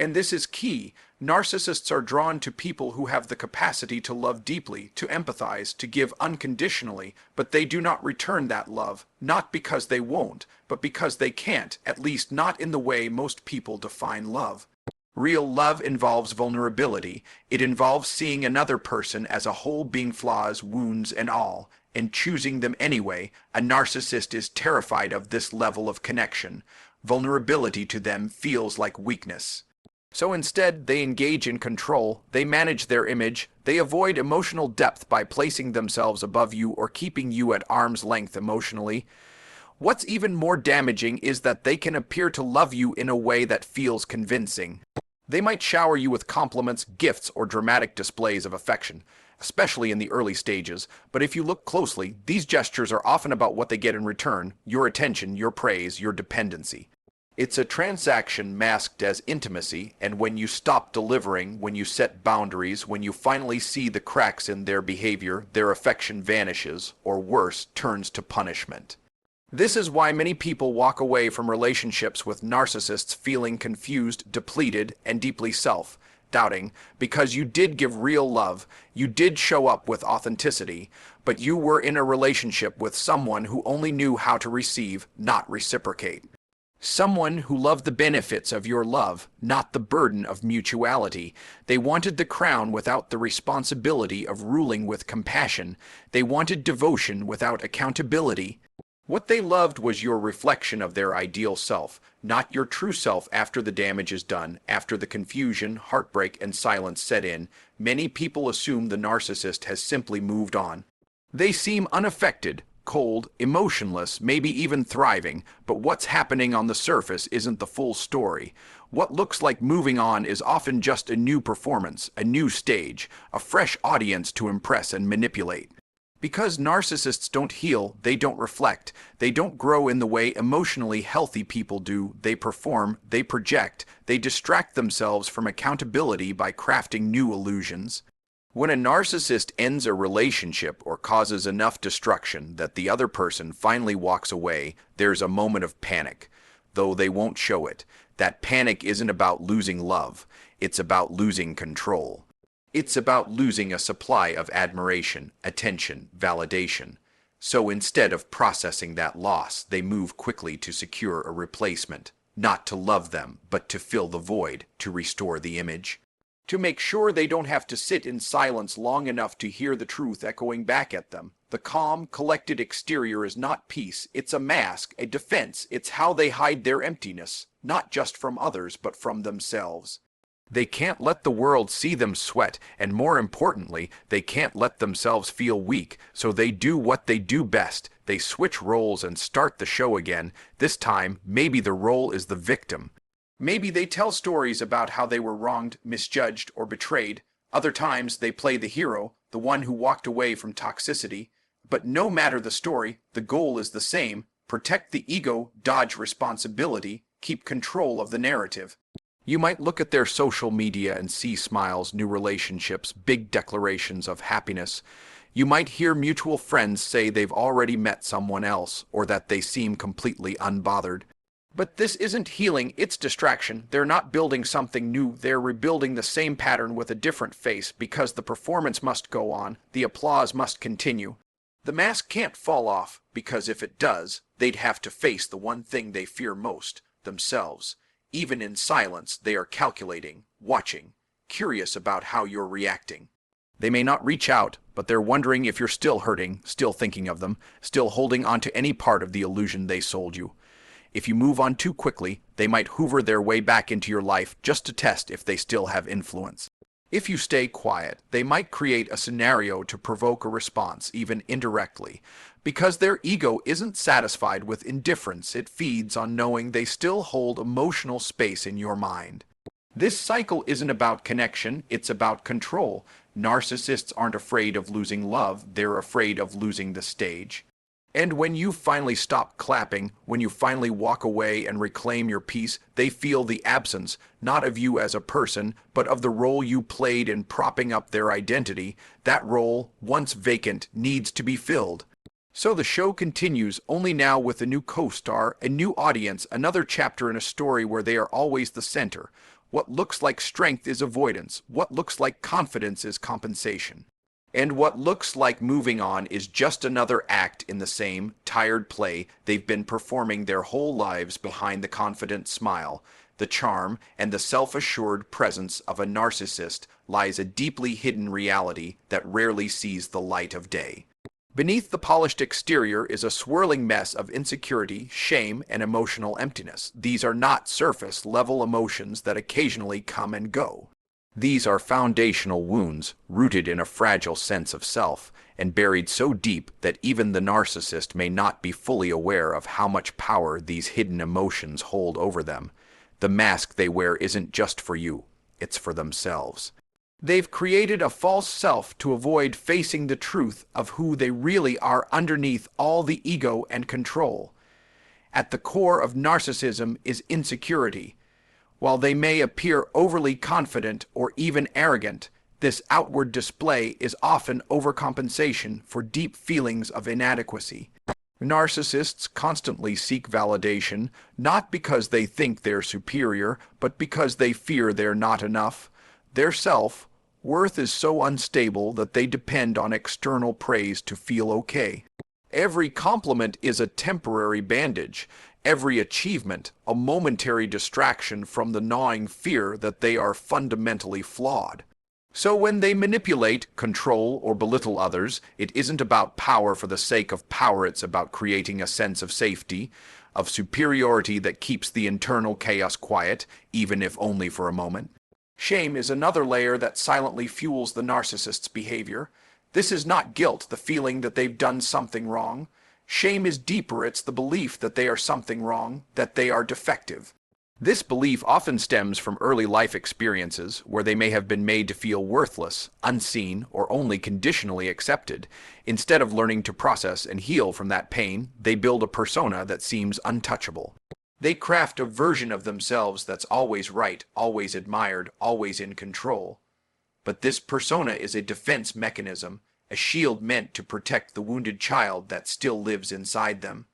And this is key. Narcissists are drawn to people who have the capacity to love deeply, to empathize, to give unconditionally, but they do not return that love, not because they won't, but because they can't, at least not in the way most people define love. Real love involves vulnerability. It involves seeing another person as a whole being, flaws, wounds, and all, and choosing them anyway. A narcissist is terrified of this level of connection. Vulnerability to them feels like weakness. So instead, they engage in control, they manage their image, they avoid emotional depth by placing themselves above you or keeping you at arm's length emotionally. What's even more damaging is that they can appear to love you in a way that feels convincing. They might shower you with compliments, gifts, or dramatic displays of affection, especially in the early stages, but if you look closely, these gestures are often about what they get in return: your attention, your praise, your dependency. It's a transaction masked as intimacy, and when you stop delivering, when you set boundaries, when you finally see the cracks in their behavior, their affection vanishes, or worse, turns to punishment. This is why many people walk away from relationships with narcissists feeling confused, depleted, and deeply self-doubting, because you did give real love, you did show up with authenticity, but you were in a relationship with someone who only knew how to receive, not reciprocate. Someone who loved the benefits of your love, not the burden of mutuality. They wanted the crown without the responsibility of ruling with compassion. They wanted devotion without accountability. What they loved was your reflection of their ideal self, not your true self after the damage is done, after the confusion, heartbreak, and silence set in. Many people assume the narcissist has simply moved on. They seem unaffected, cold, emotionless, maybe even thriving, but what's happening on the surface isn't the full story. What looks like moving on is often just a new performance, a new stage, a fresh audience to impress and manipulate. Because narcissists don't heal, they don't reflect, they don't grow in the way emotionally healthy people do. They perform, they project, they distract themselves from accountability by crafting new illusions. When a narcissist ends a relationship or causes enough destruction that the other person finally walks away, there's a moment of panic, though they won't show it. That panic isn't about losing love, it's about losing control. It's about losing a supply of admiration, attention, validation. So instead of processing that loss, they move quickly to secure a replacement, not to love them, but to fill the void, to restore the image. To make sure they don't have to sit in silence long enough to hear the truth echoing back at them. The calm, collected exterior is not peace, it's a mask, a defense. It's how they hide their emptiness, not just from others, but from themselves. They can't let the world see them sweat, and more importantly, they can't let themselves feel weak, so they do what they do best. They switch roles and start the show again. This time, maybe the role is the victim. Maybe they tell stories about how they were wronged, misjudged, or betrayed. Other times they play the hero, the one who walked away from toxicity. But no matter the story, the goal is the same: protect the ego, dodge responsibility, keep control of the narrative. You might look at their social media and see smiles, new relationships, big declarations of happiness. You might hear mutual friends say they've already met someone else, or that they seem completely unbothered. But this isn't healing, it's distraction. They're not building something new, they're rebuilding the same pattern with a different face, because the performance must go on, the applause must continue. The mask can't fall off, because if it does, they'd have to face the one thing they fear most, themselves. Even in silence, they are calculating, watching, curious about how you're reacting. They may not reach out, but they're wondering if you're still hurting, still thinking of them, still holding on to any part of the illusion they sold you. If you move on too quickly, they might hoover their way back into your life just to test if they still have influence. If you stay quiet, they might create a scenario to provoke a response, even indirectly. Because their ego isn't satisfied with indifference, it feeds on knowing they still hold emotional space in your mind. This cycle isn't about connection, it's about control. Narcissists aren't afraid of losing love, they're afraid of losing the stage. And when you finally stop clapping, when you finally walk away and reclaim your peace, they feel the absence, not of you as a person, but of the role you played in propping up their identity. That role, once vacant, needs to be filled. So the show continues, only now with a new co-star, a new audience, another chapter in a story where they are always the center. What looks like strength is avoidance. What looks like confidence is compensation. And what looks like moving on is just another act in the same tired play they've been performing their whole lives behind the confident smile. The charm and the self-assured presence of a narcissist lies a deeply hidden reality that rarely sees the light of day. Beneath the polished exterior is a swirling mess of insecurity, shame, and emotional emptiness. These are not surface-level emotions that occasionally come and go. These are foundational wounds, rooted in a fragile sense of self, and buried so deep that even the narcissist may not be fully aware of how much power these hidden emotions hold over them. The mask they wear isn't just for you, it's for themselves. They've created a false self to avoid facing the truth of who they really are underneath all the ego and control. At the core of narcissism is insecurity. While they may appear overly confident or even arrogant, this outward display is often overcompensation for deep feelings of inadequacy. Narcissists constantly seek validation, not because they think they're superior, but because they fear they're not enough. Their self-worth is so unstable that they depend on external praise to feel okay. Every compliment is a temporary bandage, every achievement a momentary distraction from the gnawing fear that they are fundamentally flawed. So when they manipulate, control, or belittle others, it isn't about power for the sake of power, it's about creating a sense of safety, of superiority that keeps the internal chaos quiet, even if only for a moment. Shame is another layer that silently fuels the narcissist's behavior. This is not guilt, the feeling that they've done something wrong. Shame is deeper, it's the belief that they are something wrong, that they are defective. This belief often stems from early life experiences where they may have been made to feel worthless, unseen, or only conditionally accepted. Instead of learning to process and heal from that pain, they build a persona that seems untouchable. They craft a version of themselves that's always right, always admired, always in control. But this persona is a defense mechanism, a shield meant to protect the wounded child that still lives inside them.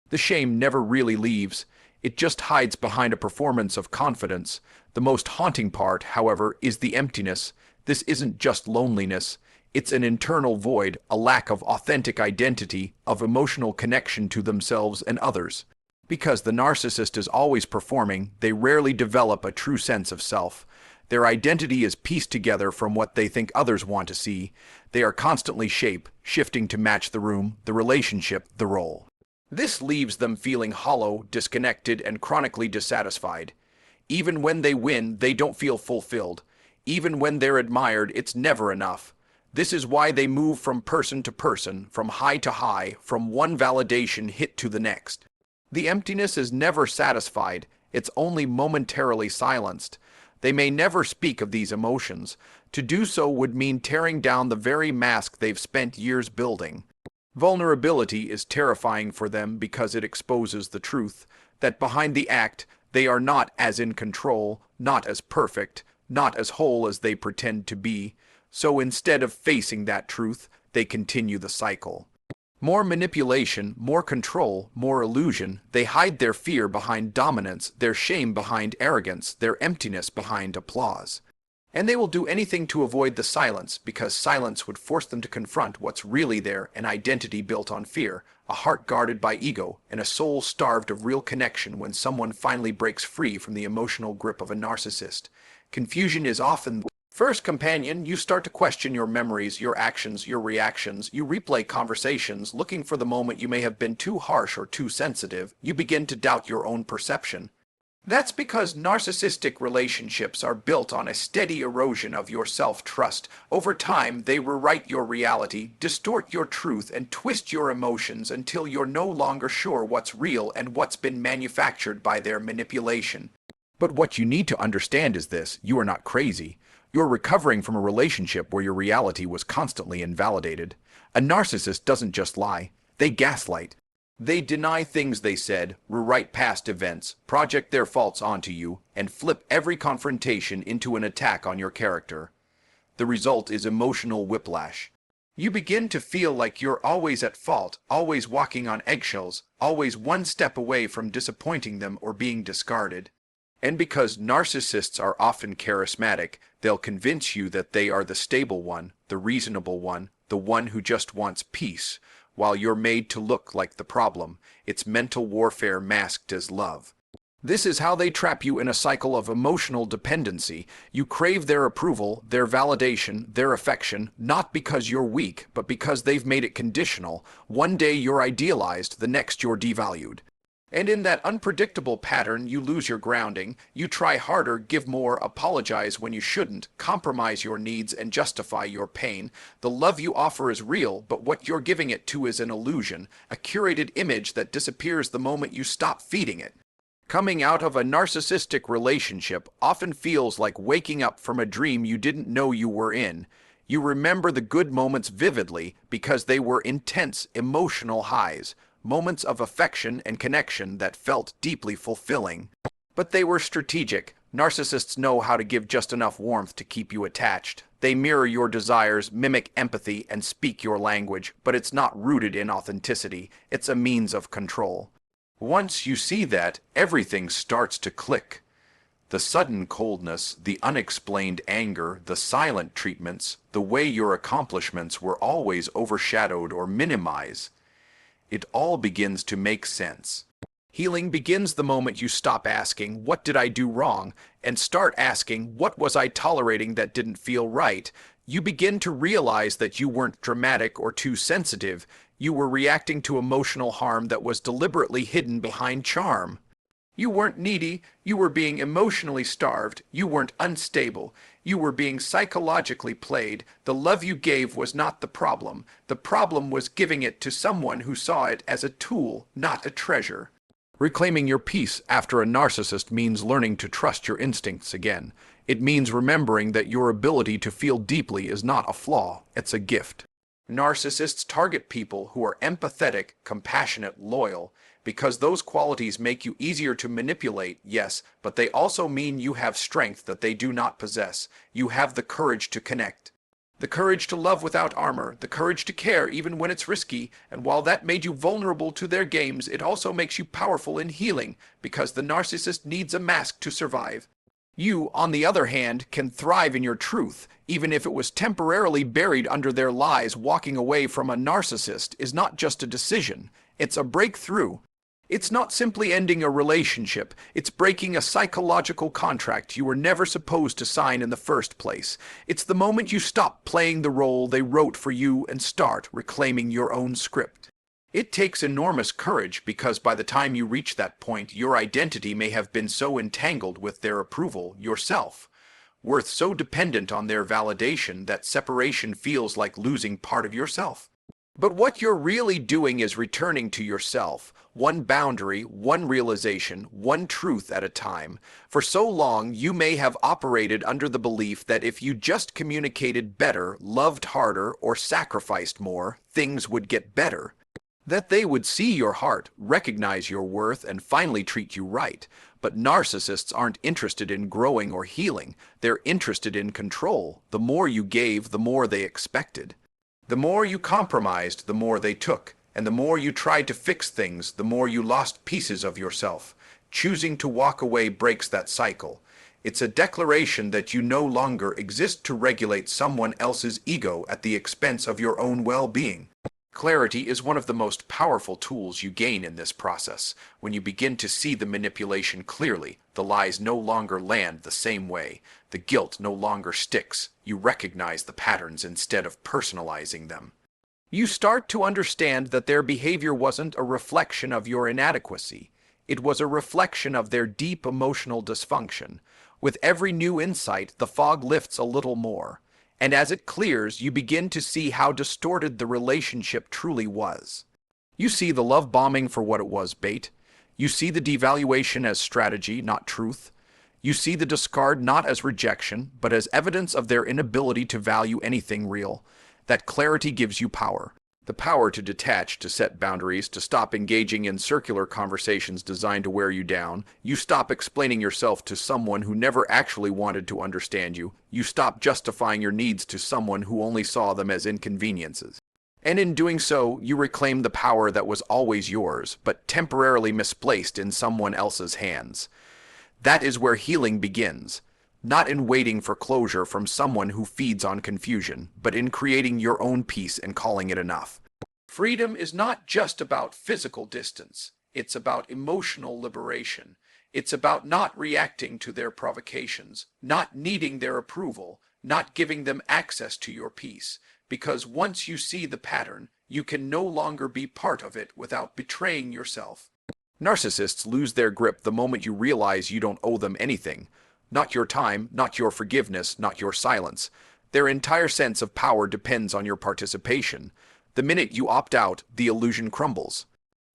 The shame never really leaves. It just hides behind a performance of confidence. The most haunting part, however, is the emptiness. This isn't just loneliness. It's an internal void, a lack of authentic identity, of emotional connection to themselves and others. Because the narcissist is always performing, they rarely develop a true sense of self. Their identity is pieced together from what they think others want to see. They are constantly shifting to match the room, the relationship, the role. This leaves them feeling hollow, disconnected, and chronically dissatisfied. Even when they win, they don't feel fulfilled. Even when they're admired, it's never enough. This is why they move from person to person, from high to high, from one validation hit to the next. The emptiness is never satisfied, it's only momentarily silenced. They may never speak of these emotions. To do so would mean tearing down the very mask they've spent years building. Vulnerability is terrifying for them because it exposes the truth, that behind the act they are not as in control, not as perfect, not as whole as they pretend to be. So instead of facing that truth, they continue the cycle. More manipulation, more control, more illusion. They hide their fear behind dominance, their shame behind arrogance, their emptiness behind applause. And they will do anything to avoid the silence, because silence would force them to confront what's really there, an identity built on fear, a heart guarded by ego, and a soul starved of real connection. When someone finally breaks free from the emotional grip of a narcissist, confusion is often the first companion. You start to question your memories, your actions, your reactions. You replay conversations, looking for the moment you may have been too harsh or too sensitive. You begin to doubt your own perception. That's because narcissistic relationships are built on a steady erosion of your self-trust. Over time, they rewrite your reality, distort your truth, and twist your emotions until you're no longer sure what's real and what's been manufactured by their manipulation. But what you need to understand is this: you are not crazy. You're recovering from a relationship where your reality was constantly invalidated. A narcissist doesn't just lie, they gaslight. They deny things they said, rewrite past events, project their faults onto you, and flip every confrontation into an attack on your character. The result is emotional whiplash. You begin to feel like you're always at fault, always walking on eggshells, always one step away from disappointing them or being discarded. And because narcissists are often charismatic, they'll convince you that they are the stable one, the reasonable one, the one who just wants peace, while you're made to look like the problem. It's mental warfare masked as love. This is how they trap you in a cycle of emotional dependency. You crave their approval, their validation, their affection, not because you're weak, but because they've made it conditional. One day you're idealized, the next you're devalued. And in that unpredictable pattern, you lose your grounding, you try harder, give more, apologize when you shouldn't, compromise your needs and justify your pain. The love you offer is real, but what you're giving it to is an illusion, a curated image that disappears the moment you stop feeding it. Coming out of a narcissistic relationship often feels like waking up from a dream you didn't know you were in. You remember the good moments vividly because they were intense emotional highs, moments of affection and connection that felt deeply fulfilling. But they were strategic. Narcissists know how to give just enough warmth to keep you attached. They mirror your desires, mimic empathy, and speak your language, but it's not rooted in authenticity. It's a means of control. Once you see that, everything starts to click. The sudden coldness, the unexplained anger, the silent treatments, the way your accomplishments were always overshadowed or minimized. It all begins to make sense. Healing begins the moment you stop asking, "What did I do wrong?" and start asking, "What was I tolerating that didn't feel right?" You begin to realize that you weren't dramatic or too sensitive. You were reacting to emotional harm that was deliberately hidden behind charm. You weren't needy, you were being emotionally starved, you weren't unstable, you were being psychologically played. The love you gave was not the problem was giving it to someone who saw it as a tool, not a treasure. Reclaiming your peace after a narcissist means learning to trust your instincts again. It means remembering that your ability to feel deeply is not a flaw, it's a gift. Narcissists target people who are empathetic, compassionate, loyal, because those qualities make you easier to manipulate, yes, but they also mean you have strength that they do not possess. You have the courage to connect, the courage to love without armor, the courage to care even when it's risky, and while that made you vulnerable to their games, it also makes you powerful in healing, because the narcissist needs a mask to survive. You, on the other hand, can thrive in your truth, even if it was temporarily buried under their lies. Walking away from a narcissist is not just a decision, it's a breakthrough. It's not simply ending a relationship, it's breaking a psychological contract you were never supposed to sign in the first place. It's the moment you stop playing the role they wrote for you and start reclaiming your own script. It takes enormous courage because by the time you reach that point, your identity may have been so entangled with their approval, yourself, worth so dependent on their validation that separation feels like losing part of yourself. But what you're really doing is returning to yourself, one boundary, one realization, one truth at a time. For so long, you may have operated under the belief that if you just communicated better, loved harder, or sacrificed more, things would get better. That they would see your heart, recognize your worth, and finally treat you right. But narcissists aren't interested in growing or healing. They're interested in control. The more you gave, the more they expected. The more you compromised, the more they took. And the more you tried to fix things, the more you lost pieces of yourself. Choosing to walk away breaks that cycle. It's a declaration that you no longer exist to regulate someone else's ego at the expense of your own well-being. Clarity is one of the most powerful tools you gain in this process. When you begin to see the manipulation clearly, the lies no longer land the same way. The guilt no longer sticks. You recognize the patterns instead of personalizing them. You start to understand that their behavior wasn't a reflection of your inadequacy. It was a reflection of their deep emotional dysfunction. With every new insight, the fog lifts a little more. And as it clears, you begin to see how distorted the relationship truly was. You see the love bombing for what it was, bait. You see the devaluation as strategy, not truth. You see the discard not as rejection, but as evidence of their inability to value anything real. That clarity gives you power. The power to detach, to set boundaries, to stop engaging in circular conversations designed to wear you down. You stop explaining yourself to someone who never actually wanted to understand you. You stop justifying your needs to someone who only saw them as inconveniences. And in doing so, you reclaim the power that was always yours, but temporarily misplaced in someone else's hands. That is where healing begins. Not in waiting for closure from someone who feeds on confusion, but in creating your own peace and calling it enough. Freedom is not just about physical distance. It's about emotional liberation. It's about not reacting to their provocations, not needing their approval, not giving them access to your peace. Because once you see the pattern, you can no longer be part of it without betraying yourself. Narcissists lose their grip the moment you realize you don't owe them anything. Not your time, not your forgiveness, not your silence. Their entire sense of power depends on your participation. The minute you opt out, the illusion crumbles.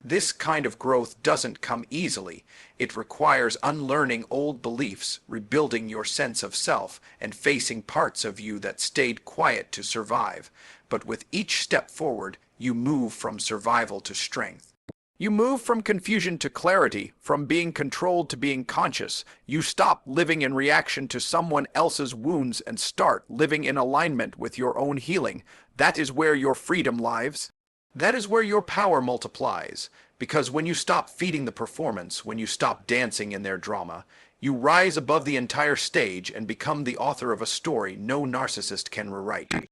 This kind of growth doesn't come easily. It requires unlearning old beliefs, rebuilding your sense of self, and facing parts of you that stayed quiet to survive. But with each step forward, you move from survival to strength. You move from confusion to clarity, from being controlled to being conscious. You stop living in reaction to someone else's wounds and start living in alignment with your own healing. That is where your freedom lies. That is where your power multiplies. Because when you stop feeding the performance, when you stop dancing in their drama, you rise above the entire stage and become the author of a story no narcissist can rewrite.